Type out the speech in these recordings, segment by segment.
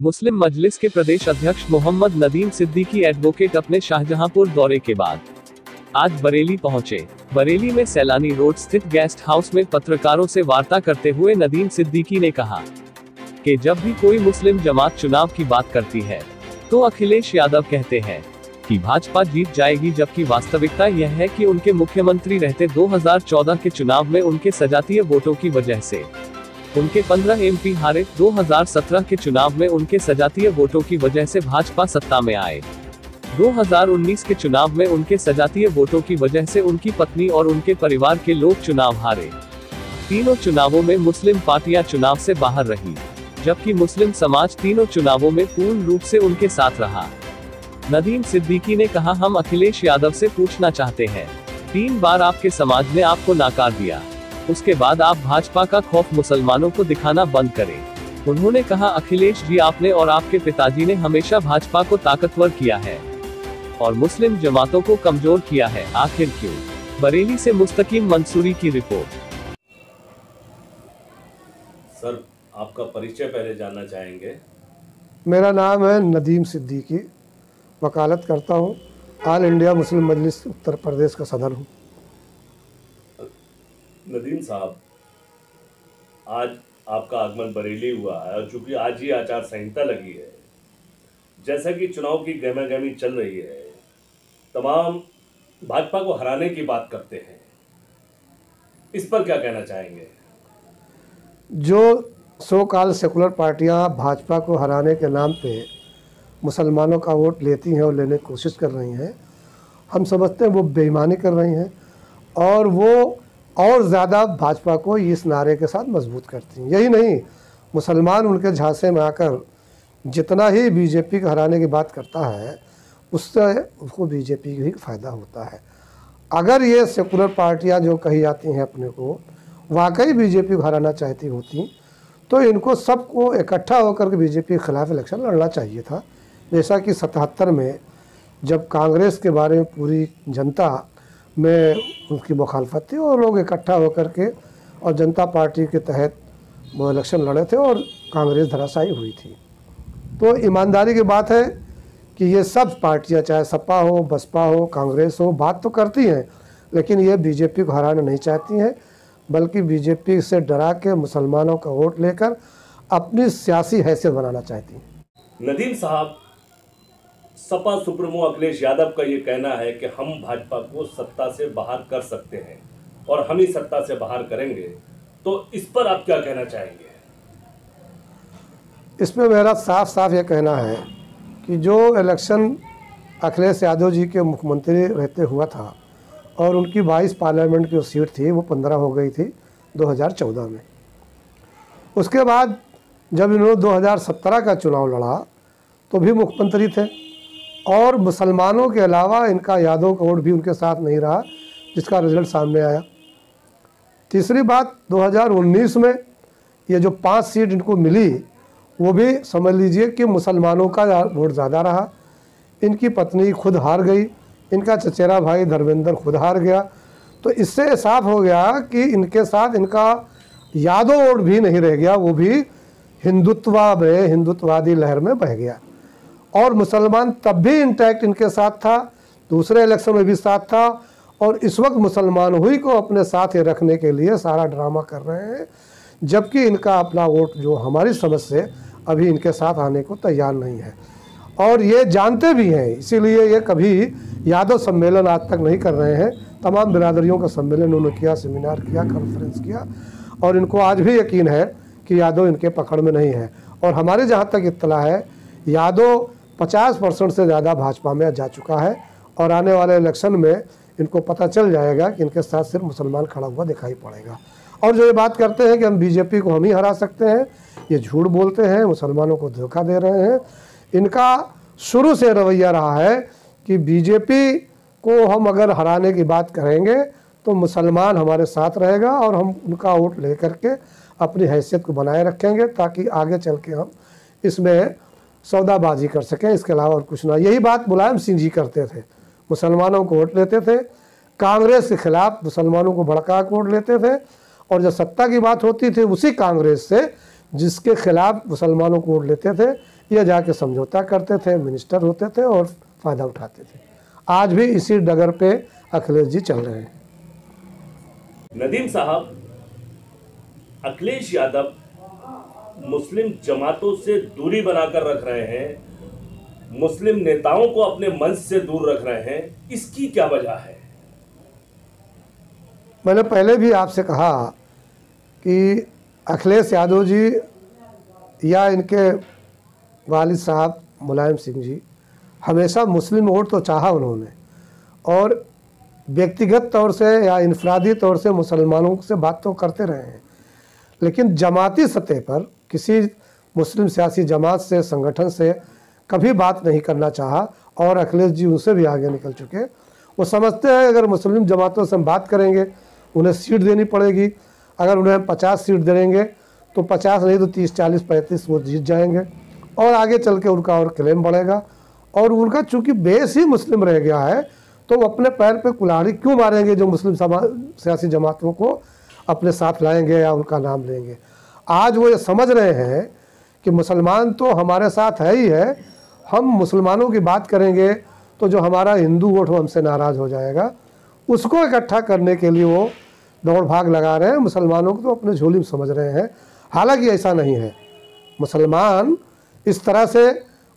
मुस्लिम मजलिस के प्रदेश अध्यक्ष मोहम्मद नदीम सिद्दीकी एडवोकेट अपने शाहजहांपुर दौरे के बाद आज बरेली पहुंचे। बरेली में सैलानी रोड स्थित गेस्ट हाउस में पत्रकारों से वार्ता करते हुए नदीम सिद्दीकी ने कहा कि जब भी कोई मुस्लिम जमात चुनाव की बात करती है तो अखिलेश यादव कहते हैं कि भाजपा जीत जाएगी, जबकि वास्तविकता यह है कि उनके मुख्यमंत्री रहते 2014 के चुनाव में उनके सजातीय वोटों की वजह से उनके 15 एमपी हारे। 2017 के चुनाव में उनके सजातीय वोटों की वजह से भाजपा सत्ता में आए। 2019 के चुनाव में उनके सजातीय वोटों की वजह से उनकी पत्नी और उनके परिवार के लोग चुनाव हारे। तीनों चुनावों में मुस्लिम पार्टियां चुनाव से बाहर रही, जबकि मुस्लिम समाज तीनों चुनावों में पूर्ण रूप से उनके साथ रहा। नदीम सिद्दीकी ने कहा, हम अखिलेश यादव से पूछना चाहते हैं, 3 बार आपके समाज ने आपको नाकार दिया, उसके बाद आप भाजपा का खौफ मुसलमानों को दिखाना बंद करें। उन्होंने कहा, अखिलेश जी, आपने और आपके पिताजी ने हमेशा भाजपा को ताकतवर किया है और मुस्लिम जमातों को कमजोर किया है, आखिर क्यों? बरेली से मुस्तकीम मंसूरी की रिपोर्ट। सर, आपका परिचय पहले जानना चाहेंगे। मेरा नाम है नदीम सिद्दीकी, वकालत करता हूँ, ऑल इंडिया मुस्लिम मजलिस उत्तर प्रदेश का सदर हूँ। नदीम साहब, आज आपका आगमन बरेली हुआ है और चूंकि आज ही आचार संहिता लगी है, जैसा कि चुनाव की गहमागहमी चल रही है, तमाम भाजपा को हराने की बात करते हैं, इस पर क्या कहना चाहेंगे? जो सो कॉल्ड सेकुलर पार्टियां भाजपा को हराने के नाम पे मुसलमानों का वोट लेती हैं और लेने की कोशिश कर रही हैं, हम समझते हैं वो बेईमानी कर रही हैं और वो और ज़्यादा भाजपा को इस नारे के साथ मजबूत करती हैं। यही नहीं, मुसलमान उनके झांसे में आकर जितना ही बीजेपी को हराने की बात करता है, उससे उसको बीजेपी को ही फ़ायदा होता है। अगर ये सेकुलर पार्टियां जो कही जाती हैं अपने को वाकई बीजेपी को हराना चाहती होती तो इनको सबको इकट्ठा होकर के बीजेपी के खिलाफ इलेक्शन लड़ना चाहिए था। जैसा कि 77 में जब कांग्रेस के बारे में पूरी जनता में उनकी मुखालफत थी और लोग इकट्ठा होकर के और जनता पार्टी के तहत वो इलेक्शन लड़े थे और कांग्रेस धराशायी हुई थी। तो ईमानदारी की बात है कि ये सब पार्टियां, चाहे सपा हो, बसपा हो, कांग्रेस हो, बात तो करती हैं, लेकिन ये बीजेपी को हराना नहीं चाहती हैं, बल्कि बीजेपी से डरा के मुसलमानों का वोट लेकर अपनी सियासी हैसियत बनाना चाहती हैं। नदीम साहब, सपा सुप्रीमो अखिलेश यादव का ये कहना है कि हम भाजपा को सत्ता से बाहर कर सकते हैं और हम ही सत्ता से बाहर करेंगे, तो इस पर आप क्या कहना चाहेंगे? इसमें मेरा साफ साफ ये कहना है कि जो इलेक्शन अखिलेश यादव जी के मुख्यमंत्री रहते हुआ था और उनकी 22 पार्लियामेंट की सीट थी, वो 15 हो गई थी 2014 में। उसके बाद जब इन्होंने 2017 का चुनाव लड़ा तो भी मुख्यमंत्री थे और मुसलमानों के अलावा इनका यादव का वोट भी उनके साथ नहीं रहा, जिसका रिजल्ट सामने आया। तीसरी बात, 2019 में ये जो 5 सीट इनको मिली वो भी समझ लीजिए कि मुसलमानों का वोट ज़्यादा रहा। इनकी पत्नी खुद हार गई, इनका चचेरा भाई धर्मेंद्र खुद हार गया। तो इससे साफ हो गया कि इनके साथ इनका यादव वोट भी नहीं रह गया, वो भी हिंदुत्ववादी लहर में बह गया। और मुसलमान तब भी इंटैक्ट इनके साथ था, दूसरे इलेक्शन में भी साथ था और इस वक्त मुसलमान हुई को अपने साथ ही रखने के लिए सारा ड्रामा कर रहे हैं, जबकि इनका अपना वोट जो हमारी समझ से अभी इनके साथ आने को तैयार नहीं है और ये जानते भी हैं। इसीलिए ये कभी यादव सम्मेलन आज तक नहीं कर रहे हैं। तमाम बिरादरियों का सम्मेलन उन्होंने किया, सेमिनार किया, कॉन्फ्रेंस किया और इनको आज भी यकीन है कि यादव इनके पकड़ में नहीं है। और हमारे जहाँ तक इत्तला है, यादव 50% से ज़्यादा भाजपा में जा चुका है और आने वाले इलेक्शन में इनको पता चल जाएगा कि इनके साथ सिर्फ मुसलमान खड़ा हुआ दिखाई पड़ेगा। और जो ये बात करते हैं कि हम बीजेपी को हम ही हरा सकते हैं, ये झूठ बोलते हैं, मुसलमानों को धोखा दे रहे हैं। इनका शुरू से रवैया रहा है कि बीजेपी को हम अगर हराने की बात करेंगे तो मुसलमान हमारे साथ रहेगा और हम उनका वोट लेकर के अपनी हैसियत को बनाए रखेंगे ताकि आगे चल के हम इसमें सौदाबाजी कर सकें, इसके अलावा और कुछ ना। यही बात मुलायम सिंह जी करते थे, मुसलमानों को वोट लेते थे, कांग्रेस के खिलाफ मुसलमानों को भड़का के वोट लेते थे और जब सत्ता की बात होती थी उसी कांग्रेस से जिसके खिलाफ मुसलमानों को वोट लेते थे, ये जाके समझौता करते थे, मिनिस्टर होते थे और फ़ायदा उठाते थे। आज भी इसी डगर पे अखिलेश जी चल रहे हैं। नदीम साहब, अखिलेश यादव मुस्लिम जमातों से दूरी बनाकर रख रहे हैं, मुस्लिम नेताओं को अपने मंच से दूर रख रहे हैं, इसकी क्या वजह है? मैंने पहले भी आपसे कहा कि अखिलेश यादव जी या इनके वालिद साहब मुलायम सिंह जी हमेशा मुस्लिम वोट तो चाहा उन्होंने, और व्यक्तिगत तौर से या इनफरादी तौर से मुसलमानों से बात तो करते रहे हैं, लेकिन जमाती सतह पर किसी मुस्लिम सियासी जमात से, संगठन से कभी बात नहीं करना चाहा। और अखिलेश जी उनसे भी आगे निकल चुके। वो समझते हैं अगर मुस्लिम जमातों से हम बात करेंगे उन्हें सीट देनी पड़ेगी, अगर उन्हें 50 सीट देंगे तो 50 नहीं तो 30, 40, 35 वो जीत जाएंगे और आगे चल के उनका और क्लेम बढ़ेगा। और उनका चूँकि बेस ही मुस्लिम रह गया है तो वो अपने पैर पे कुल्हाड़ी क्यों मारेंगे जो मुस्लिम सियासी जमातों को अपने साथ लाएंगे या उनका नाम लेंगे। आज वो ये समझ रहे हैं कि मुसलमान तो हमारे साथ है ही है, हम मुसलमानों की बात करेंगे तो जो हमारा हिंदू वोट हमसे नाराज़ हो जाएगा, उसको इकट्ठा करने के लिए वो दौड़ भाग लगा रहे हैं। मुसलमानों को तो अपने झोली में समझ रहे हैं, हालांकि ऐसा नहीं है। मुसलमान इस तरह से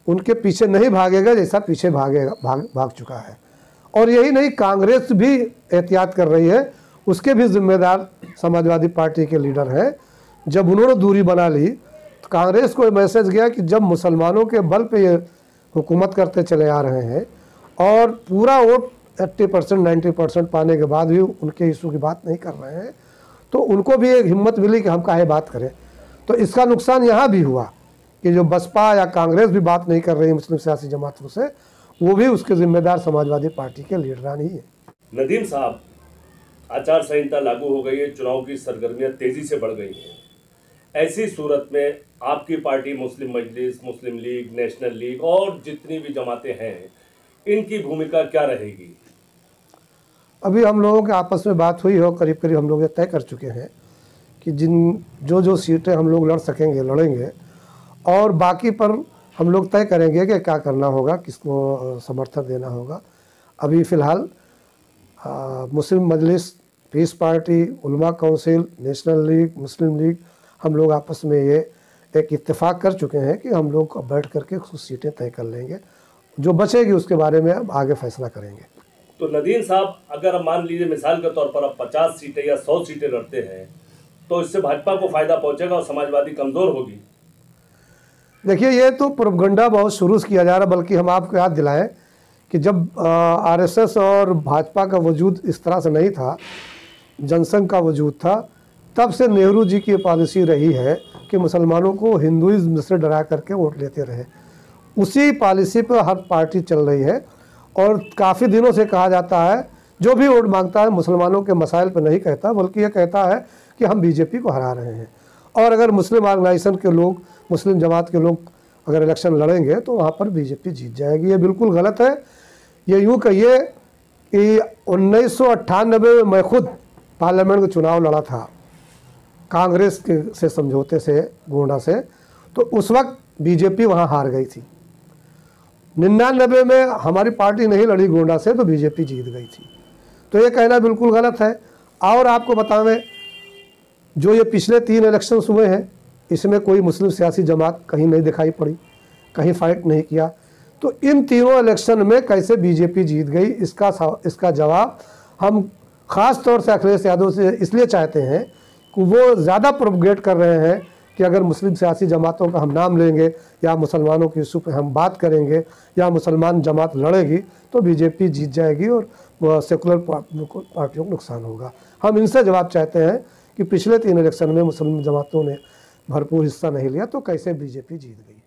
उनके पीछे नहीं भागेगा जैसा पीछे भाग चुका है। और यही नहीं, कांग्रेस भी एहतियात कर रही है, उसके भी जिम्मेदार समाजवादी पार्टी के लीडर हैं। जब उन्होंने दूरी बना ली तो कांग्रेस को मैसेज गया कि जब मुसलमानों के बल पे ये हुकूमत करते चले आ रहे हैं और पूरा वोट 80%, 90% पाने के बाद भी उनके इशू की बात नहीं कर रहे हैं, तो उनको भी एक हिम्मत मिली कि हम काहे बात करें। तो इसका नुकसान यहाँ भी हुआ कि जो बसपा या कांग्रेस भी बात नहीं कर रही मुस्लिम सियासी जमातों से, वो भी उसके जिम्मेदार समाजवादी पार्टी के लीडरान ही है। नदीम साहब, आचार संहिता लागू हो गई है, चुनाव की सरगर्मियां तेजी से बढ़ गई हैं। ऐसी सूरत में आपकी पार्टी मुस्लिम मजलिस, मुस्लिम लीग, नेशनल लीग और जितनी भी जमातें हैं, इनकी भूमिका क्या रहेगी? अभी हम लोगों के आपस में बात हुई हो, करीब करीब हम लोग ये तय कर चुके हैं कि जो सीटें हम लोग लड़ सकेंगे लड़ेंगे, और बाकी पर हम लोग तय करेंगे कि क्या करना होगा, किसको समर्थन देना होगा। अभी फ़िलहाल मुस्लिम मजलिस, पीस पार्टी, उलमा काउंसिल, नेशनल लीग, मुस्लिम लीग, हम लोग आपस में ये एक इत्तेफाक कर चुके हैं कि हम लोग बैठ करके कुछ सीटें तय कर लेंगे, जो बचेगी उसके बारे में अब आगे फैसला करेंगे। तो नदीम साहब, अगर अब मान लीजिए मिसाल के तौर पर अब 50 सीटें या 100 सीटें लड़ते हैं तो इससे भाजपा को फायदा पहुंचेगा और समाजवादी कमज़ोर होगी। देखिए, ये तो प्रोपगंडा बहुत शुरू से किया जा रहा है, बल्कि हम आपको याद दिलाएं कि जब आरएसएस और भाजपा का वजूद इस तरह से नहीं था, जनसंघ का वजूद था, तब से नेहरू जी की पॉलिसी रही है कि मुसलमानों को हिंदुइज्म से डरा करके वोट लेते रहे। उसी पॉलिसी पर हर पार्टी चल रही है और काफ़ी दिनों से कहा जाता है जो भी वोट मांगता है मुसलमानों के मसाइल पर नहीं कहता, बल्कि ये कहता है कि हम बीजेपी को हरा रहे हैं। और अगर मुस्लिम ऑर्गेनाइजेशन के लोग, मुस्लिम जमात के लोग अगर इलेक्शन लड़ेंगे तो वहाँ पर बीजेपी जीत जाएगी। ये बिल्कुल गलत है। ये यूँ कहिए कि 1998 में मैं खुद पार्लियामेंट का चुनाव लड़ा था कांग्रेस के से समझौते से, गोंडा से, तो उस वक्त बीजेपी वहाँ हार गई थी। 99 में हमारी पार्टी नहीं लड़ी गोंडा से तो बीजेपी जीत गई थी। तो ये कहना बिल्कुल गलत है। और आपको बतावें, जो ये पिछले 3 इलेक्शंस हुए हैं इसमें कोई मुस्लिम सियासी जमात कहीं नहीं दिखाई पड़ी, कहीं फाइट नहीं किया। तो इन तीनों इलेक्शन में कैसे बीजेपी जीत गई, इसका जवाब हम ख़ास तौर से अखिलेश यादव से इसलिए चाहते हैं कि वो ज़्यादा प्रोपगेट कर रहे हैं कि अगर मुस्लिम सियासी जमातों का हम नाम लेंगे या मुसलमानों की इशू पे हम बात करेंगे या मुसलमान जमात लड़ेगी तो बीजेपी जीत जाएगी और सेकुलर पार्टियों को नुकसान होगा। हम इनसे जवाब चाहते हैं कि पिछले 3 इलेक्शन में मुस्लिम जमातों ने भरपूर हिस्सा नहीं लिया तो कैसे बीजेपी जीत गई।